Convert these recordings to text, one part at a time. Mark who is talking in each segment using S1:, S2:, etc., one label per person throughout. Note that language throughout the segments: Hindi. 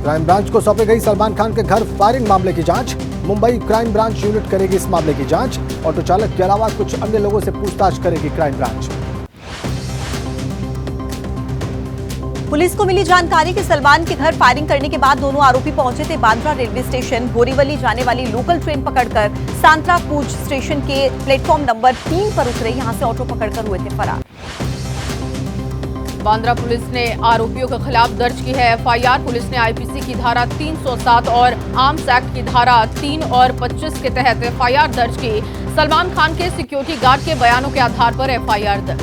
S1: क्राइम ब्रांच को सौंपी गई सलमान खान के घर फायरिंग मामले की जांच। मुंबई क्राइम ब्रांच यूनिट करेगी इस मामले की जांच। ऑटो चालक के अलावा कुछ अन्य लोगों से पूछताछ करेगी क्राइम ब्रांच।
S2: पुलिस को मिली जानकारी कि सलमान के घर फायरिंग करने के बाद दोनों आरोपी पहुंचे थे बांद्रा रेलवे स्टेशन। बोरीवली जाने वाली लोकल ट्रेन पकड़कर सांतरा कूच स्टेशन के प्लेटफॉर्म नंबर 3 पर उतरे। यहां से ऑटो पकड़कर हुए थे फरार।
S3: बांद्रा पुलिस ने आरोपियों के खिलाफ दर्ज की है एफआईआर। पुलिस ने आईपीसी की धारा 307 और आर्म्स एक्ट की धारा 3 और 25 के तहत एफआईआर दर्ज की। सलमान खान के सिक्योरिटी गार्ड के बयानों के आधार पर एफआईआर दर्ज।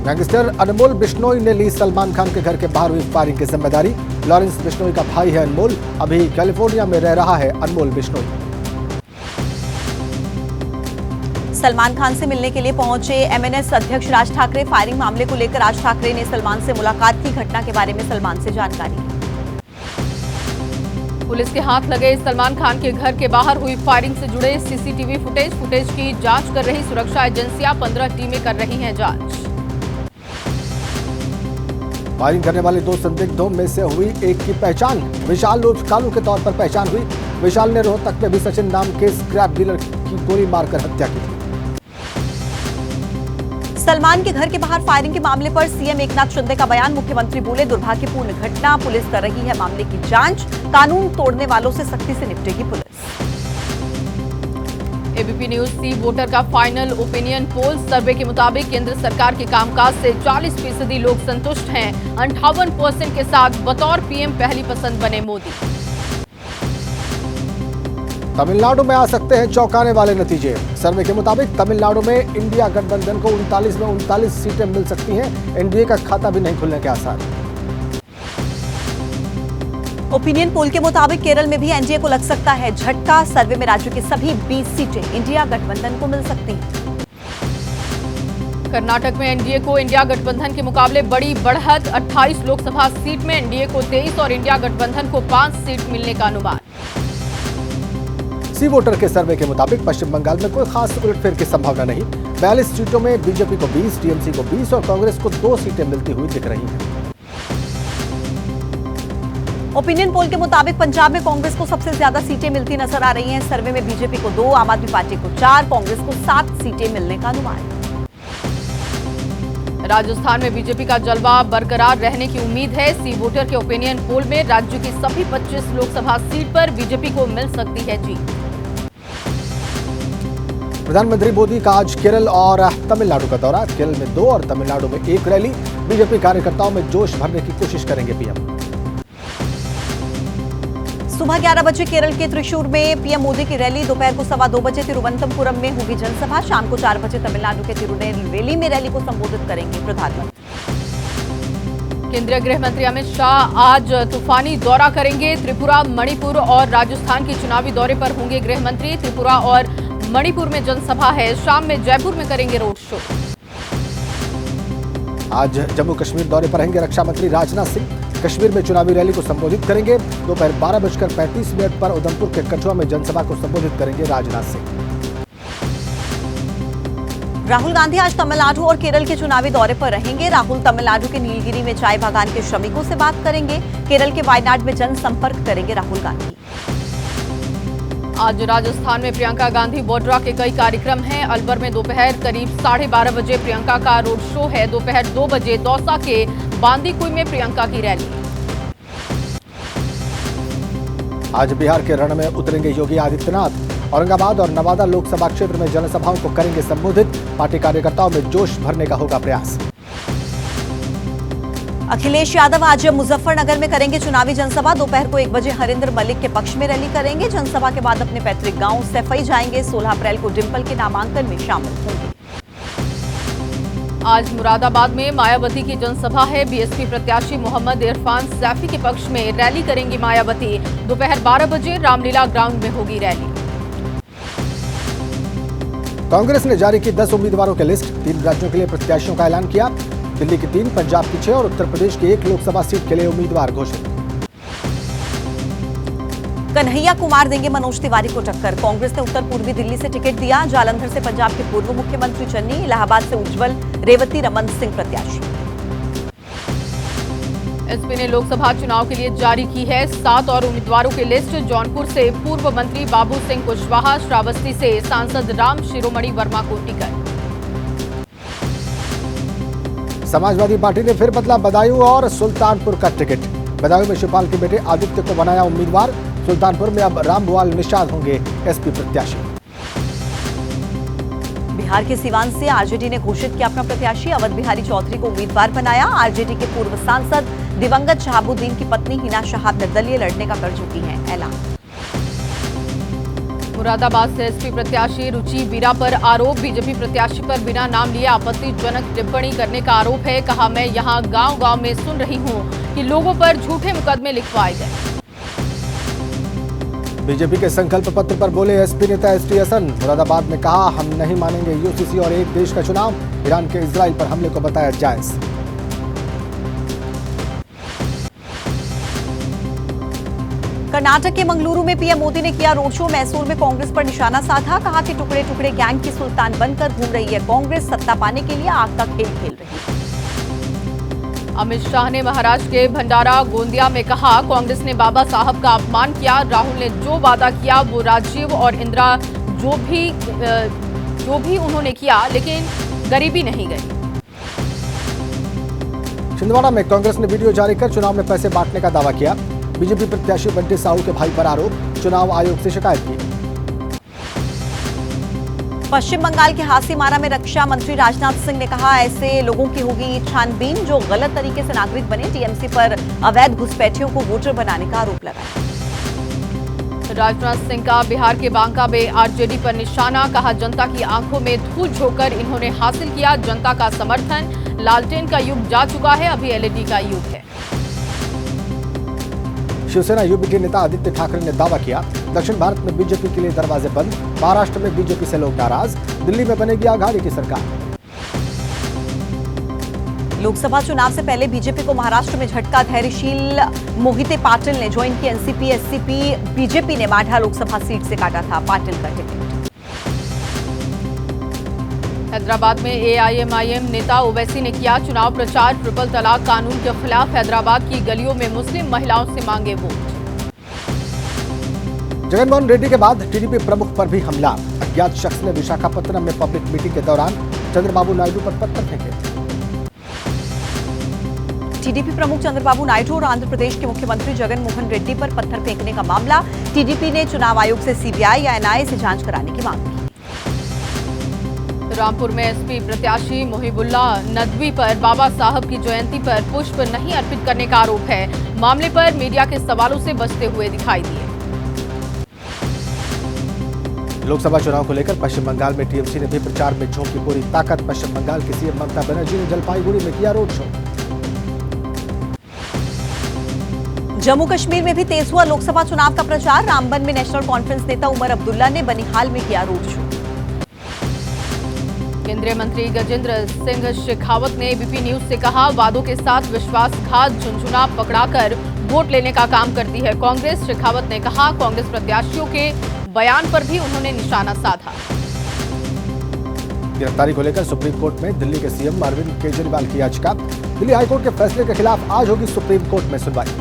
S1: गैंगस्टर अनमोल बिश्नोई ने ली सलमान खान के घर के बाहर हुई फायरिंग की जिम्मेदारी। लॉरेंस बिश्नोई का भाई है अनमोल। अभी कैलिफोर्निया में रह रहा है अनमोल बिश्नोई।
S2: सलमान खान से मिलने के लिए पहुंचे एमएनएस अध्यक्ष राज ठाकरे। फायरिंग मामले को लेकर राज ठाकरे ने सलमान से मुलाकात की। घटना के बारे में सलमान से जानकारी ली।
S3: पुलिस के हाथ लगे सलमान खान के घर के बाहर हुई फायरिंग से जुड़े सीसीटीवी फुटेज की जांच कर रही सुरक्षा एजेंसियां। 15 टीमें कर रही हैं जांच।
S1: फायरिंग करने वाले 2 संदिग्धों में से हुई एक की पहचान। विशाल उर्फ कालू के तौर पर पहचान हुई। विशाल ने रोहतक में भी सचिन नाम के स्क्रैप डीलर की गोली मारकर हत्या की थी।
S2: सलमान के घर के बाहर फायरिंग के मामले पर सीएम एकनाथ शिंदे का बयान। मुख्यमंत्री बोले, दुर्भाग्यपूर्ण घटना, पुलिस कर रही है मामले की जांच। कानून तोड़ने वालों से सख्ती से निपटेगी पुलिस।
S3: एबीपी न्यूज सी वोटर का फाइनल ओपिनियन पोल सर्वे के मुताबिक केंद्र सरकार के कामकाज से 40% लोग संतुष्ट हैं। 58% के साथ बतौर पीएम पहली पसंद बने मोदी।
S1: तमिलनाडु में आ सकते हैं चौंकाने वाले नतीजे। सर्वे के मुताबिक तमिलनाडु में इंडिया गठबंधन को 39 में 39 सीटें मिल सकती हैं। एनडीए का खाता भी नहीं खुलने के आसार।
S2: ओपिनियन पोल के मुताबिक केरल में भी एनडीए को लग सकता है झटका। सर्वे में राज्य की सभी 20 सीटें इंडिया गठबंधन को मिल सकती हैं।
S3: कर्नाटक में एनडीए को इंडिया गठबंधन के मुकाबले बड़ी बढ़त। 28 लोकसभा सीट में एनडीए को 23 और इंडिया गठबंधन को 5 सीट मिलने का अनुमान।
S1: सी वोटर के सर्वे के मुताबिक पश्चिम बंगाल में कोई खास उलटफेर की संभावना नहीं। 42 सीटों में बीजेपी को 20, टीएमसी को 20 और कांग्रेस को 2 सीटें मिलती हुई दिख रही हैं।
S2: ओपिनियन पोल के मुताबिक पंजाब में कांग्रेस को सबसे ज्यादा सीटें मिलती नजर आ रही हैं। सर्वे में बीजेपी को 2, आम आदमी पार्टी को 4, कांग्रेस को 7 सीटें मिलने का अनुमान।
S3: राजस्थान में बीजेपी का जलवा बरकरार रहने की उम्मीद है। सी वोटर के ओपिनियन पोल में राज्य की सभी 25 लोकसभा सीट पर बीजेपी को मिल सकती है जीत।
S1: प्रधानमंत्री मोदी का आज केरल और तमिलनाडु का दौरा। केरल में 2 और तमिलनाडु में 1 रैली। बीजेपी कार्यकर्ताओं में जोश भरने की कोशिश करेंगे पीएम।
S2: सुबह 11 बजे केरल के त्रिशूर में पीएम मोदी की रैली। दोपहर को 2:15 बजे तिरुवनंतपुरम में होगी जनसभा। शाम को 4 बजे तमिलनाडु के तिरुनेलवेली में रैली को संबोधित करेंगे प्रधानमंत्री।
S3: केंद्रीय गृह मंत्री अमित शाह आज तूफानी दौरा करेंगे। त्रिपुरा, मणिपुर और राजस्थान के चुनावी दौरे पर होंगे गृह मंत्री। त्रिपुरा और मणिपुर में जनसभा है। शाम में जयपुर में करेंगे रोड शो।
S1: आज जम्मू कश्मीर दौरे पर रहेंगे रक्षा मंत्री राजनाथ सिंह। कश्मीर में चुनावी रैली को संबोधित करेंगे। दोपहर 12:35 पर उधमपुर के कठुआ में जनसभा को संबोधित करेंगे राजनाथ सिंह।
S2: राहुल गांधी आज तमिलनाडु और केरल के चुनावी दौरे पर रहेंगे। राहुल तमिलनाडु के नीलगिरी में चाय बागान के श्रमिकों से बात करेंगे। केरल के वायनाड में जनसंपर्क करेंगे राहुल गांधी।
S3: आज राजस्थान में प्रियंका गांधी वाड्रा के कई कार्यक्रम हैं। अलवर में दोपहर करीब 12:30 बजे प्रियंका का रोड शो है। दोपहर 2 बजे दौसा के बांदीकुई में प्रियंका की रैली।
S1: आज बिहार के रण में उतरेंगे योगी आदित्यनाथ। औरंगाबाद और नवादा लोकसभा क्षेत्र में जनसभाओं को करेंगे संबोधित। पार्टी कार्यकर्ताओं में जोश भरने का होगा प्रयास।
S2: अखिलेश यादव आज मुजफ्फरनगर में करेंगे चुनावी जनसभा। दोपहर को 1 बजे हरिंदर मलिक के पक्ष में रैली करेंगे। जनसभा के बाद अपने पैतृक गांव सैफई जाएंगे। 16 अप्रैल को डिंपल के नामांकन में शामिल होंगे।
S3: आज मुरादाबाद में मायावती की जनसभा है। बीएसपी प्रत्याशी मोहम्मद इरफान सैफी के पक्ष में रैली करेंगी मायावती। दोपहर 12 बजे रामलीला ग्राउंड में होगी रैली।
S1: कांग्रेस ने जारी की 10 उम्मीदवारों की लिस्ट। 3 राज्यों के लिए प्रत्याशियों का ऐलान किया। दिल्ली की 3, पंजाब की 6 और उत्तर प्रदेश की 1 लोकसभा सीट के लिए उम्मीदवार घोषित।
S2: कन्हैया कुमार देंगे मनोज तिवारी को टक्कर। कांग्रेस ने उत्तर पूर्वी दिल्ली से टिकट दिया। जालंधर से पंजाब के पूर्व मुख्यमंत्री चन्नी, इलाहाबाद से उज्जवल, रेवती रमन सिंह प्रत्याशी।
S3: एसपी ने लोकसभा चुनाव के लिए जारी की है 7 और उम्मीदवारों की लिस्ट। जौनपुर से पूर्व मंत्री बाबू सिंह कुशवाहा, श्रावस्ती से सांसद राम शिरोमणि वर्मा को टिकट।
S1: समाजवादी पार्टी ने फिर बदला बदायूं और सुल्तानपुर का टिकट। बदायूं में शिवपाल के बेटे आदित्य को बनाया उम्मीदवार। सुल्तानपुर में अब रामभुआल निषाद होंगे एसपी प्रत्याशी।
S2: बिहार के सिवान से आरजेडी ने घोषित किया अपना प्रत्याशी। अवध बिहारी चौधरी को उम्मीदवार बनाया। आरजेडी के पूर्व सांसद दिवंगत शहाबुद्दीन की पत्नी हिना शहाब निर्दलीय लड़ने का कर चुकी हैं ऐलान।
S3: मुरादाबाद से एसपी प्रत्याशी रुचि वीरा पर आरोप। बीजेपी प्रत्याशी पर बिना नाम लिए आपत्तिजनक टिप्पणी करने का आरोप है। कहा, मैं यहां गांव-गांव में सुन रही हूं कि लोगों पर झूठे मुकदमे लिखवाए गए।
S1: बीजेपी के संकल्प पत्र पर बोले एसपी नेता एसटी हसन। मुरादाबाद में कहा, हम नहीं मानेंगे यूसीसी और एक देश का चुनाव। ईरान के इजराइल पर हमले को बताया जायज।
S2: कर्नाटक के मंगलुरु में पीएम मोदी ने किया रोड शो। मैसूर में कांग्रेस पर निशाना साधा। कहा कि टुकड़े टुकड़े गैंग की सुल्तान बनकर घूम रही है कांग्रेस, सत्ता पाने के लिए आग का खेल खेल रही है।
S3: अमित शाह ने महाराष्ट्र के भंडारा गोंदिया में कहा, कांग्रेस ने बाबा साहब का अपमान किया। राहुल ने जो वादा किया वो राजीव और इंदिरा जो भी उन्होंने किया, लेकिन गरीबी नहीं गई।
S1: छिंदवाड़ा में कांग्रेस ने वीडियो जारी कर चुनाव में पैसे बांटने का दावा किया। बीजेपी प्रत्याशी बंटी साहू के भाई पर आरोप। चुनाव आयोग से शिकायत की।
S2: पश्चिम बंगाल के हासीमारा में रक्षा मंत्री राजनाथ सिंह ने कहा, ऐसे लोगों की होगी छानबीन जो गलत तरीके से नागरिक बने। टीएमसी पर अवैध घुसपैठियों को वोटर बनाने का आरोप लगाया।
S3: राजनाथ सिंह का बिहार के बांका में आरजेडी पर निशाना। कहा, जनता की आंखों में धूल झोंककर इन्होंने हासिल किया जनता का समर्थन। लालटेन का युग जा चुका है, अभी एलईडी का युग है।
S1: शिवसेना यूपी के नेता आदित्य ठाकरे ने दावा किया, दक्षिण भारत में बीजेपी के लिए दरवाजे बंद। महाराष्ट्र में बीजेपी से लोग नाराज। दिल्ली में बनेगी आघाड़ी की सरकार।
S2: लोकसभा चुनाव से पहले बीजेपी को महाराष्ट्र में झटका। धैर्यशील मोहिते पाटिल ने ज्वाइन की एनसीपी। एससीपी बीजेपी ने माढ़ा लोकसभा सीट से काटा था पाटिल का टिकट।
S3: हैदराबाद में एआईएमआईएम नेता ओवैसी ने किया चुनाव प्रचार। ट्रिपल तलाक कानून के खिलाफ हैदराबाद की गलियों में मुस्लिम महिलाओं से मांगे वोट।
S1: जगनमोहन रेड्डी के बाद टीडीपी प्रमुख पर भी हमला। अज्ञात शख्स ने विशाखापत्तनम में पब्लिक मीटिंग के दौरान चंद्रबाबू नायडू पर पत्थर फेंके।
S2: टीडीपी प्रमुख चंद्रबाबू नायडू और आंध्र प्रदेश के मुख्यमंत्री जगनमोहन रेड्डी पर पत्थर फेंकने का मामला। टीडीपी ने चुनाव आयोग से सीबीआई या एनआईए से जांच कराने की मांग की।
S3: रामपुर में एसपी प्रत्याशी मोहिबुल्ला नदवी पर बाबा साहब की जयंती पर पुष्प नहीं अर्पित करने का आरोप है। मामले पर मीडिया के सवालों से बचते हुए दिखाई दिए।
S1: लोकसभा चुनाव को लेकर पश्चिम बंगाल में टीएमसी ने भी प्रचार में झोंकी पूरी ताकत। पश्चिम बंगाल की सीएम ममता बनर्जी ने जलपाईगुड़ी में किया रोड शो।
S2: जम्मू कश्मीर में भी तेज हुआ लोकसभा चुनाव का प्रचार। रामबन में नेशनल कॉन्फ्रेंस नेता उमर अब्दुल्ला ने बनिहाल में किया रोड शो।
S3: केंद्रीय मंत्री गजेंद्र सिंह शेखावत ने एबीपी न्यूज से कहा, वादों के साथ विश्वासघात झुंझुना पकड़ाकर वोट लेने का काम करती है कांग्रेस। शेखावत ने कहा, कांग्रेस प्रत्याशियों के बयान पर भी उन्होंने निशाना साधा।
S1: गिरफ्तारी को लेकर सुप्रीम कोर्ट में दिल्ली के सीएम अरविंद केजरीवाल की याचिका। दिल्ली हाईकोर्ट के फैसले के खिलाफ आज होगी सुप्रीम कोर्ट में सुनवाई।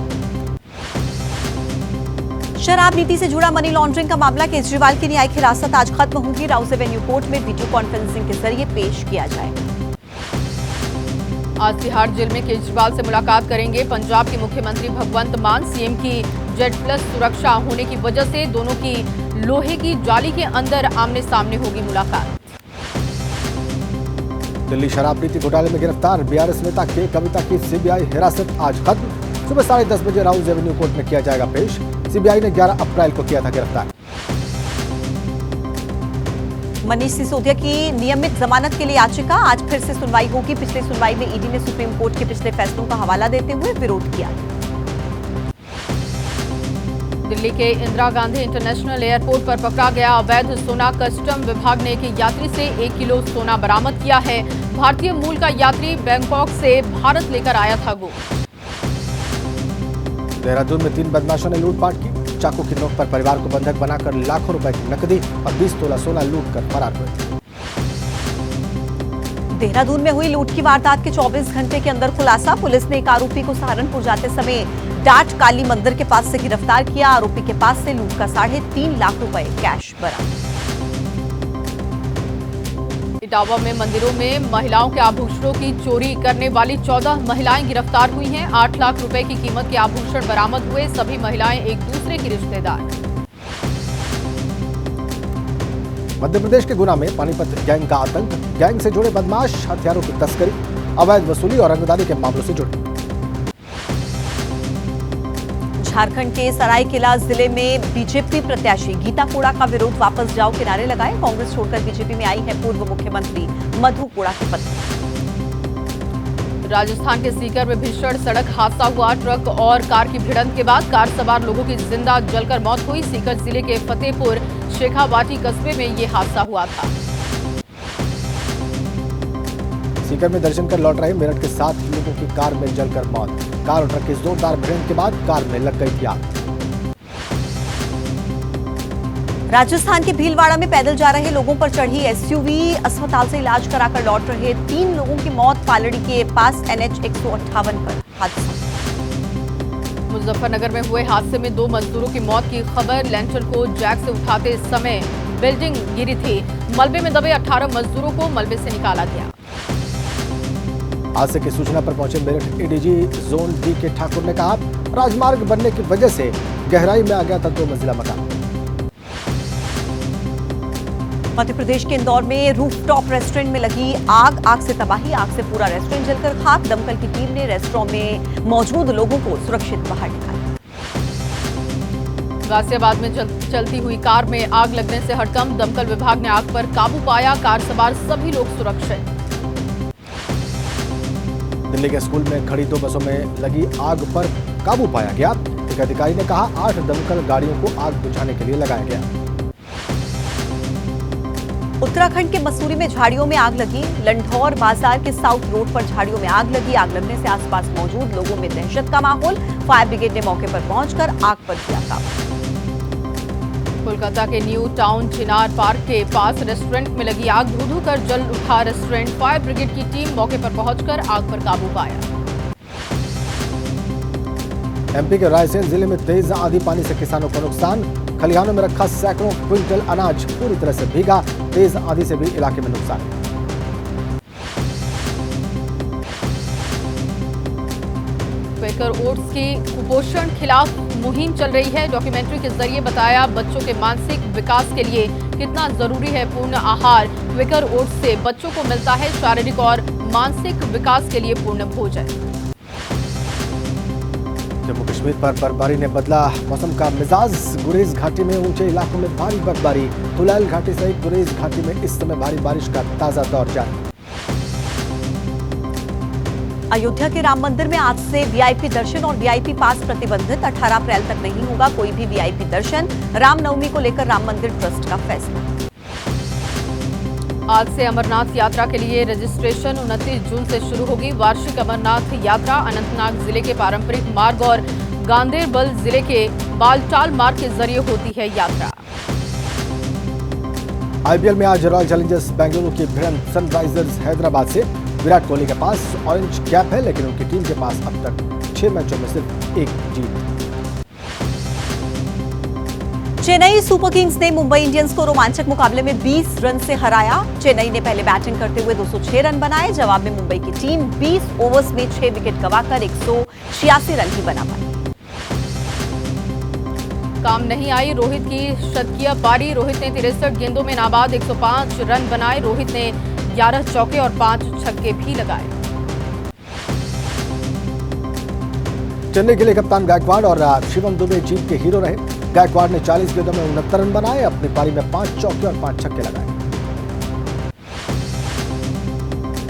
S2: शराब नीति से जुड़ा मनी लॉन्ड्रिंग का मामला। केजरीवाल की न्यायिक हिरासत आज खत्म होगी। राउस एवेन्यू कोर्ट में वीडियो कॉन्फ्रेंसिंग के जरिए पेश किया जाएगा।
S3: आज तिहाड़ जेल में केजरीवाल से मुलाकात करेंगे पंजाब के मुख्यमंत्री भगवंत मान। सीएम की जेड प्लस सुरक्षा होने की वजह से दोनों की लोहे की जाली के अंदर आमने सामने होगी मुलाकात।
S1: दिल्ली शराब नीति घोटाले में गिरफ्तार बीआरएस नेता के कविता की सीबीआई हिरासत आज खत्म। सुबह 10:30 बजे राउस एवेन्यू कोर्ट में किया जाएगा पेश। सीबीआई ने 11 अप्रैल को किया था गिरफ्तार।
S2: मनीष सिसोदिया की नियमित जमानत के लिए याचिका। आज फिर से सुनवाई होगी। पिछली सुनवाई में ईडी ने सुप्रीम कोर्ट के पिछले फैसलों का हवाला देते हुए विरोध किया।
S3: दिल्ली के इंदिरा गांधी इंटरनेशनल एयरपोर्ट पर पकड़ा गया अवैध सोना। कस्टम विभाग ने एक यात्री से 1 किलो सोना बरामद किया है। भारतीय मूल का यात्री बैंकॉक से भारत लेकर आया था गोश्त।
S1: देहरादून में 3 बदमाशों ने लूटपाट की। चाकू की नोक पर परिवार को बंधक बनाकर लाखों रुपए की नकदी और 20 तोला सोना लूट कर फरार हुए।
S2: देहरादून में हुई लूट की वारदात के 24 घंटे के अंदर खुलासा। पुलिस ने एक आरोपी को सहारनपुर जाते समय डाट काली मंदिर के पास से गिरफ्तार किया। आरोपी के पास से लूट का 3.5 लाख रुपए कैश बरामद।
S3: इटावा में मंदिरों में महिलाओं के आभूषणों की चोरी करने वाली 14 महिलाएं गिरफ्तार हुई हैं। 8 लाख रुपए की कीमत के आभूषण बरामद हुए। सभी महिलाएं एक दूसरे की रिश्तेदार।
S1: मध्य प्रदेश के गुना में पानीपत गैंग का आतंक। गैंग से जुड़े बदमाश हथियारों की तस्करी, अवैध वसूली और रंगदारी के मामलों से जुड़े।
S2: झारखंड के सरायकेला जिले में बीजेपी प्रत्याशी गीता कोड़ा का विरोध वापस जाओ के नारे लगाए। कांग्रेस छोड़कर बीजेपी में आई है पूर्व मुख्यमंत्री मधु कोड़ा की पत्नी।
S3: राजस्थान के सीकर में भीषण सड़क हादसा हुआ। ट्रक और कार की भिड़ंत के बाद कार सवार लोगों की जिंदा जलकर मौत हुई। सीकर जिले के फतेहपुर शेखावाटी कस्बे में ये हादसा हुआ था।
S1: सीकर में दर्शन कर लौट रहे मेरठ के 7 लोगों की कार में जलकर मौत। कार और ट्रक की जोरदार भिड़ंत के बाद कार में लग गई थी आग।
S2: राजस्थान के भीलवाड़ा में पैदल जा रहे लोगों पर चढ़ी एसयूवी। अस्पताल से इलाज कराकर लौट रहे 3 लोगों की मौत। पालड़ी के पास NH 158 पर हादसा।
S3: मुजफ्फरनगर में हुए हादसे में 2 मजदूरों की मौत की खबर। लेंटर को जैक से उठाते समय बिल्डिंग गिरी थी। मलबे में दबे 18 मजदूरों को मलबे से निकाला गया।
S1: हादसे की सूचना पर पहुंचे मेरठ ADG जोन D के ठाकुर ने कहा, राजमार्ग बनने की वजह से गहराई में आ गया था 2 मंजिला मकान।
S2: मध्य प्रदेश के इंदौर में रूफटॉप रेस्टोरेंट में लगी आग। आग से तबाही, आग से पूरा रेस्टोरेंट जलकर खाक। दमकल की टीम ने रेस्टोरेंट में मौजूद लोगों को सुरक्षित बाहर निकाला।
S3: गाजियाबाद में चलती हुई कार में आग लगने से हड़कंप। दमकल विभाग ने आग पर काबू पाया। कार सवार सभी लोग सुरक्षित।
S1: दिल्ली के स्कूल में खड़ी 2 बसों में लगी आग पर काबू पाया गया। एक अधिकारी ने कहा 8 दमकल गाड़ियों को आग बुझाने के लिए लगाया गया।
S2: उत्तराखंड के मसूरी में झाड़ियों में आग लगी। लंढौर बाजार के साउथ रोड पर झाड़ियों में आग लगी। आग लगने से आसपास मौजूद लोगों में दहशत का माहौल। फायर ब्रिगेड ने मौके पर पहुंचकर आग पर किया काबू।
S3: कोलकाता के न्यू टाउन चिनार पार्क के पास रेस्टोरेंट में लगी आग। धू-धू कर जल उठा रेस्टोरेंट। फायर ब्रिगेड की टीम मौके पर पहुंचकर आग पर काबू पाया।
S1: MP के रायसेन जिले में तेज आंधी पानी से किसानों को नुकसान। खलिहानों में रखा सैकड़ों क्विंटल अनाज पूरी तरह से भीगा। तेज आंधी से भी इलाके में नुकसान।
S3: क्वेकर ओट्स की कुपोषण खिलाफ मुहिम चल रही है। डॉक्यूमेंट्री के जरिए बताया बच्चों के मानसिक विकास के लिए कितना जरूरी है पूर्ण आहार। क्वेकर ओट्स से बच्चों को मिलता है शारीरिक और मानसिक विकास के लिए पूर्ण भोजन।
S1: जम्मू कश्मीर पर बर्फबारी ने बदला मौसम का मिजाज। गुरेज घाटी में ऊंचे इलाकों में भारी बर्फबारी। तुलैल घाटी सहित गुरेज घाटी में इस समय भारी बारिश का ताजा दौर जारी।
S2: अयोध्या के राम मंदिर में आज से VIP दर्शन और VIP पास प्रतिबंधित। 18 अप्रैल तक नहीं होगा कोई भी VIP दर्शन। रामनवमी को लेकर राम मंदिर ट्रस्ट का फैसला।
S3: आज से अमरनाथ यात्रा के लिए रजिस्ट्रेशन 29 जून से शुरू होगी। वार्षिक अमरनाथ यात्रा अनंतनाग जिले के पारंपरिक मार्ग और गांदेरबल जिले के बालटाल मार्ग के जरिए होती है यात्रा।
S1: IPL में आज रॉयल चैलेंजर्स बेंगलुरु की भिड़ंत सनराइजर्स हैदराबाद से। विराट कोहली के पास ऑरेंज कैप है, लेकिन उनकी टीम के पास अब तक 6 मैचों में सिर्फ 1 जीत।
S2: चेन्नई सुपर किंग्स ने मुंबई इंडियंस को रोमांचक मुकाबले में 20 रन से हराया। चेन्नई ने पहले बैटिंग करते हुए 206 रन बनाए। जवाब में मुंबई की टीम 20 ओवर्स में 6 विकेट गंवाकर 186 रन ही बना पाई।
S3: काम नहीं आई रोहित की शतकीय पारी। रोहित ने 63 गेंदों में नाबाद 105 रन बनाए। रोहित ने 11 चौके और 5 छक्के भी लगाए।
S1: चेन्नई के लिए कप्तान गायकवाड़ और शिवम दुबे जीत के हीरो रहे। गायकवाड़ ने 40 गेंदों में 69 रन बनाए। अपनी पारी में 5 चौके और 5 छक्के लगाए।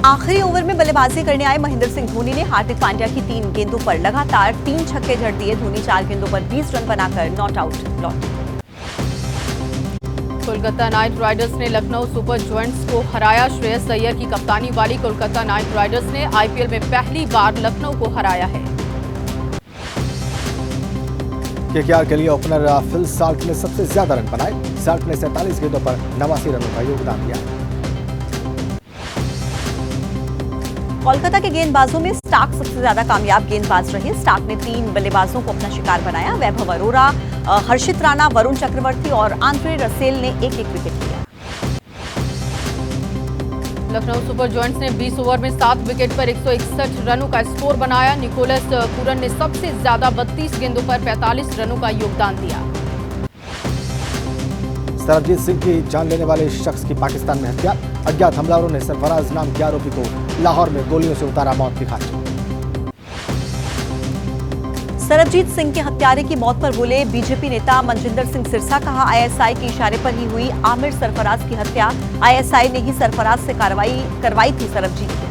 S2: आखिरी ओवर में बल्लेबाजी करने आए महेंद्र सिंह धोनी ने हार्दिक पांड्या की 3 गेंदों पर लगातार 3 छक्के जड़ दिए। धोनी 4 गेंदों पर 20 रन बनाकर नॉट आउट लौटे।
S3: कोलकाता नाइट राइडर्स ने लखनऊ सुपर जायंट्स को हराया। श्रेयस अय्यर की कप्तानी वाली कोलकाता नाइट राइडर्स ने IPL में पहली बार लखनऊ को हराया है।
S1: KKR के लिए ओपनर फिल साल्ट ने सबसे ज्यादा रन बनाए। साल्ट ने 47 गेंदों पर 89 रनों का योगदान दिया।
S2: कोलकाता के गेंदबाजों में स्टार्क सबसे ज्यादा कामयाब गेंदबाज रहे। स्टार्क ने 3 बल्लेबाजों को अपना शिकार बनाया। वैभव अरोरा, हर्षित राणा, वरुण चक्रवर्ती और आंद्रे रसेल ने एक-एक विकेट लिया।
S3: लखनऊ सुपर जॉयंट्स ने 20 ओवर में 7 विकेट पर 161 रनों का स्कोर बनाया। निकोलस पूरन ने सबसे ज्यादा 32 गेंदों पर 45 रनों का योगदान दिया।
S1: सरबजीत सिंह की जान लेने वाले शख्स की पाकिस्तान में हत्या। अज्ञात हमलावरों ने सरफराज नाम के आरोपी को लाहौर में गोलियों से उतारा मौत की खाट।
S2: सरबजीत सिंह के हत्यारे की मौत पर बोले बीजेपी नेता मनजिंदर सिंह सिरसा। कहा, आईएसआई के इशारे पर ही हुई आमिर सरफराज की हत्या। आईएसआई ने ही सरफराज से कार्रवाई करवाई थी सरबजीत की।